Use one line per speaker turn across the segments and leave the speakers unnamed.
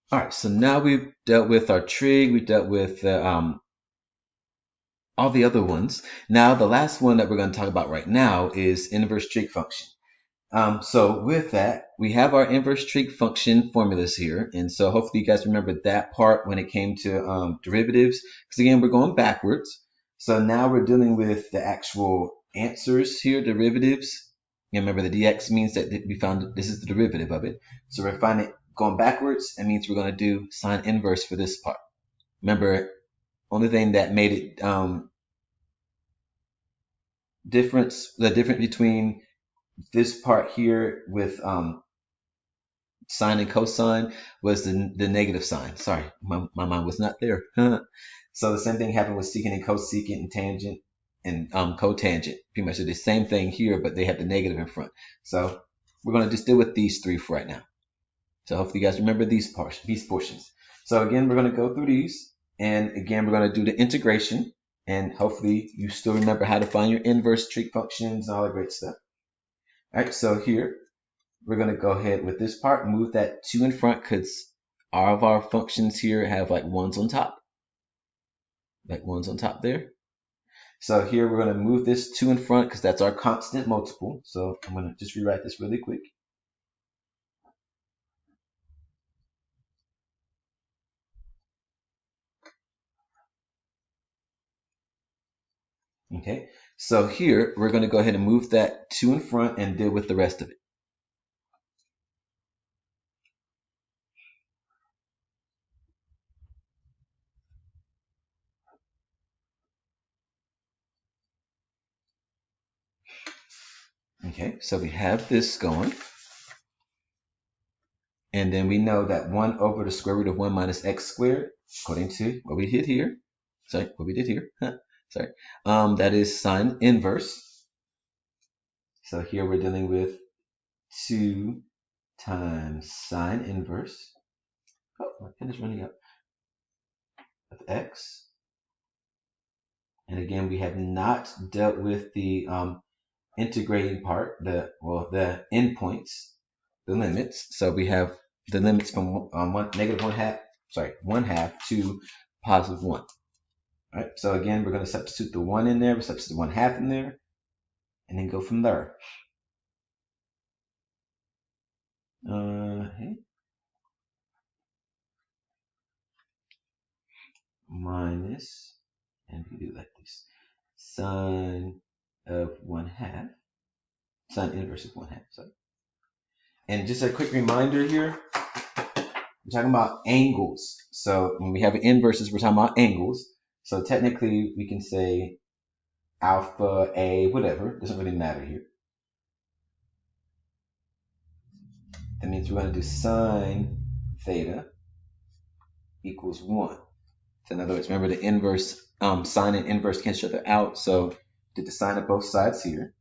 All right, so now we've dealt with our trig, we dealt with all the other ones. Now the last one that we're going to talk about right now is inverse trig function. So with that, we have our inverse trig function formulas here. And so hopefully you guys remember that part when it came to derivatives. Because again, we're going backwards. So now we're dealing with the actual answers here, derivatives. And remember the dx means that we found this is the derivative of it. So we're finding going backwards. That means we're going to do sine inverse for this part. Remember, only thing that made it the difference between this part here with sine and cosine was the negative sign. Sorry, my mind was not there. So the same thing happened with secant and cosecant and tangent and cotangent. Pretty much the same thing here, but they have the negative in front. So we're going to just deal with these three for right now. So hopefully you guys remember these portions. So again, we're going to go through these. And again, we're going to do the integration. And hopefully you still remember how to find your inverse trig functions and all that great stuff. All right, so here we're going to go ahead with this part, move that 2 in front because all of our functions here have like ones on top. Like ones on top there. So here we're going to move this 2 in front because that's our constant multiple. So I'm going to just rewrite this really quick. Okay, so here we're going to go ahead and move that 2 in front and deal with the rest of it. Okay, so we have this going. And then we know that 1 over the square root of 1 minus x squared, according to what we did here. Sorry, what we did here. Sorry. That is sine inverse. So here we're dealing with 2 times sine inverse. Oh, my pen is running up. Of x. And again, we have not dealt with the integrating part, the endpoints, the limits. So we have the limits from negative 1 half to positive 1. All right. So again, we're going to substitute the 1 in there. We substitute 1 half in there, and then go from there. Minus, and we do like this, sine of 1 half, sine inverse of 1 half. Sorry. And just a quick reminder here, we're talking about angles. So when we have inverses, we're talking about angles. So technically, we can say alpha, A, whatever. Doesn't really matter here. That means we're going to do sine theta equals 1. So in other words, remember the inverse, sine and inverse cancel each other out. So did the sine of both sides here.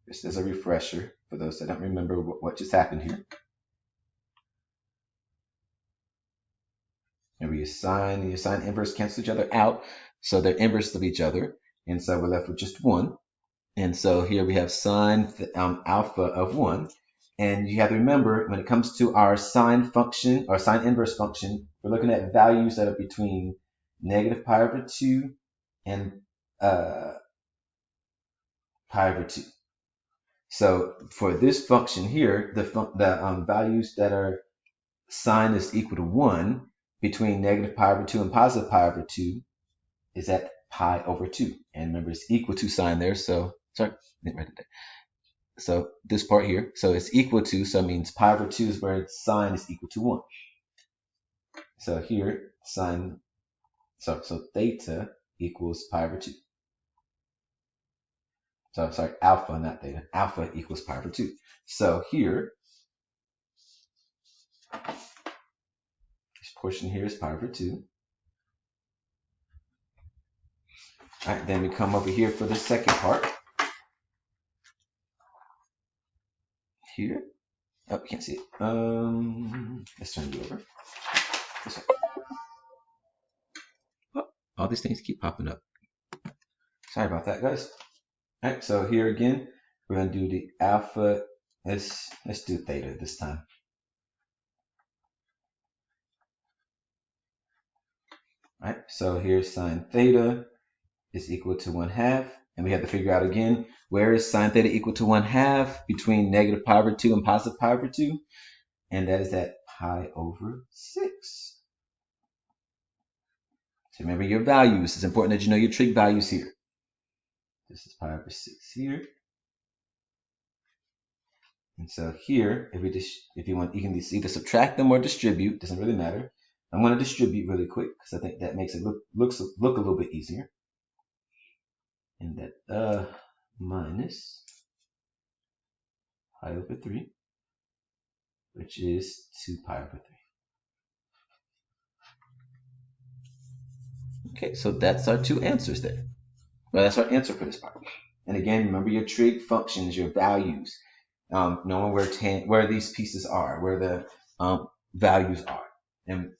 Just as a refresher for those that don't remember what just happened here. And your sine and your sine inverse cancel each other out. So they're inverse of each other. And so we're left with just 1. And so here we have sine alpha of 1. And you have to remember, when it comes to our sine function or sine inverse function, we're looking at values that are between negative pi over 2 and pi over 2. So for this function here, the values that are sine is equal to 1 between negative pi over 2 and positive pi over 2 is at pi over 2. And remember, it's equal to sign there. So, sorry, didn't write it there. So this part here, so it's equal to, so it means pi over 2 is where sine is equal to 1. So here, sine, so theta equals pi over 2. So sorry, alpha, not theta. Alpha equals pi over 2. So here, this portion here is pi over 2. All right, then we come over here for the second part. Here. Oh, you can't see it. Let's turn you over. This way. Oh, all these things keep popping up. Sorry about that, guys. All right, so here again, we're going to do the alpha. Let's do theta this time. All right, so here's sine theta is equal to 1/2. And we have to figure out again, where is sine theta equal to 1/2 between negative pi over 2 and positive pi over 2? And that is at pi over 6. So remember your values. It's important that you know your trig values here. This is pi over 6 here. And so here, if you want, you can either subtract them or distribute. Doesn't really matter. I'm going to distribute really quick because I think that makes it look a little bit easier. And that minus pi over 3, which is 2 pi over 3. Okay, so that's our two answers there. Well, that's our answer for this part. And again, remember your trig functions, your values, knowing where these pieces are, where the values are. And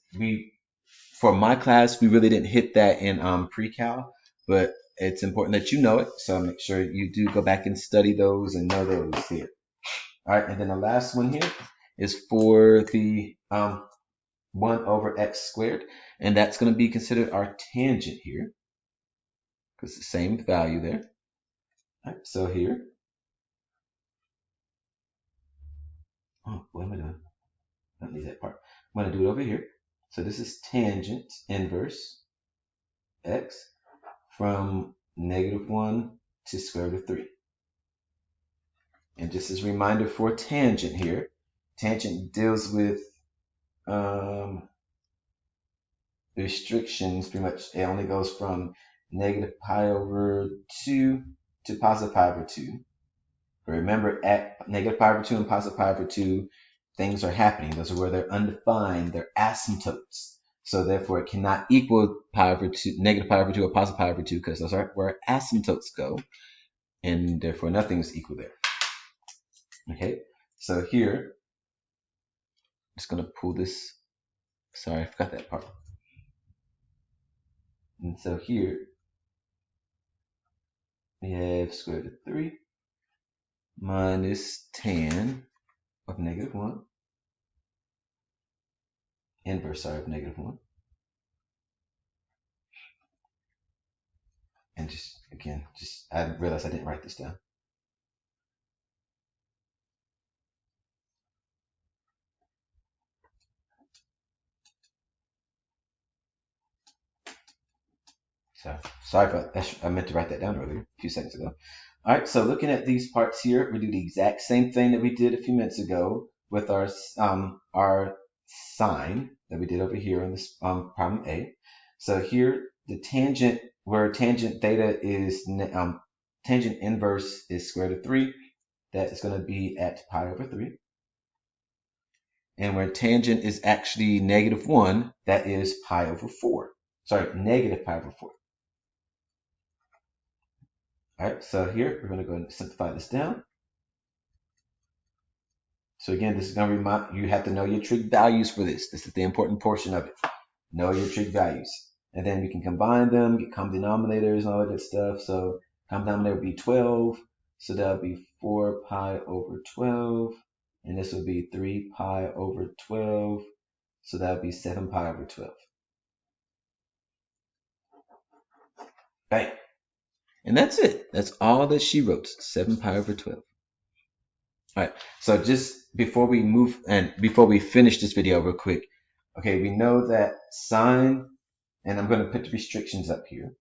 for my class, we really didn't hit that in pre-cal, but it's important that you know it. So make sure you do go back and study those and know those here. All right, and then the last one here is for the 1 over x squared, and that's going to be considered our tangent here, because it's the same value there. All right, so here, oh, what am I doing? I don't need that part. I'm going to do it over here. So this is tangent inverse x from -1 to square root of 3. And just as a reminder for tangent here, tangent deals with restrictions. Pretty much it only goes from negative pi over 2 to positive pi over 2. But remember, at negative pi over 2 and positive pi over 2, things are happening. Those are where they're undefined. They're asymptotes. So therefore, it cannot equal pi over 2, negative pi over 2 or positive pi over 2, because those are where asymptotes go. And therefore, nothing is equal there. Okay, so here, I'm just going to pull this. Sorry, I forgot that part. And so here, we have square root of 3 minus tan of -1, inverse, sorry, of -1. And just, again, I realized I didn't write this down. So sorry for that. I meant to write that down earlier, a few seconds ago. All right, so looking at these parts here, we do the exact same thing that we did a few minutes ago with our sine that we did over here in this problem A. So here, the tangent, where tangent theta is, tangent inverse is square root of 3, that is going to be at pi over 3. And where tangent is actually -1, that is pi over 4. Sorry, negative pi over 4. All right, so here we're going to go and simplify this down. So again, this is going to remind you have to know your trig values for this. This is the important portion of it. Know your trig values. And then we can combine them, get common denominators and all that good stuff. So common denominator would be 12. So that would be 4 pi over 12. And this would be 3 pi over 12. So that would be 7 pi over 12. Bang. And that's it. That's all that she wrote, 7 pi over 12. All right, so just before we move and before we finish this video real quick, okay, we know that sine, and I'm going to put the restrictions up here.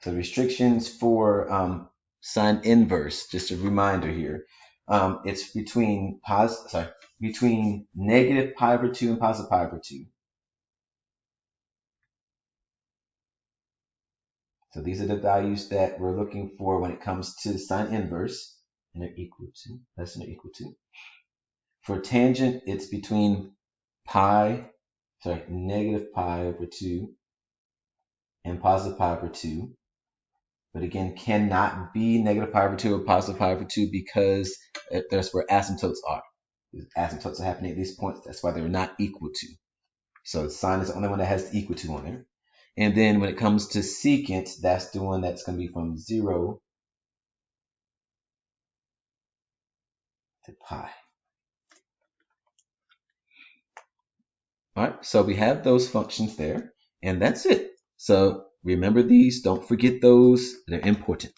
So restrictions for sine inverse, just a reminder here, it's between negative pi over 2 and positive pi over 2. So these are the values that we're looking for when it comes to sine inverse, and they're equal to, less than or equal to. For tangent, it's between negative pi over 2 and positive pi over 2. But again, cannot be negative pi over 2 or positive pi over 2 because that's where asymptotes are. Asymptotes are happening at these points. That's why they're not equal to. So sine is the only one that has equal to on there. And then when it comes to secant, that's the one that's going to be from 0 to pi. All right, so we have those functions there, and that's it. So remember these, don't forget those, they're important.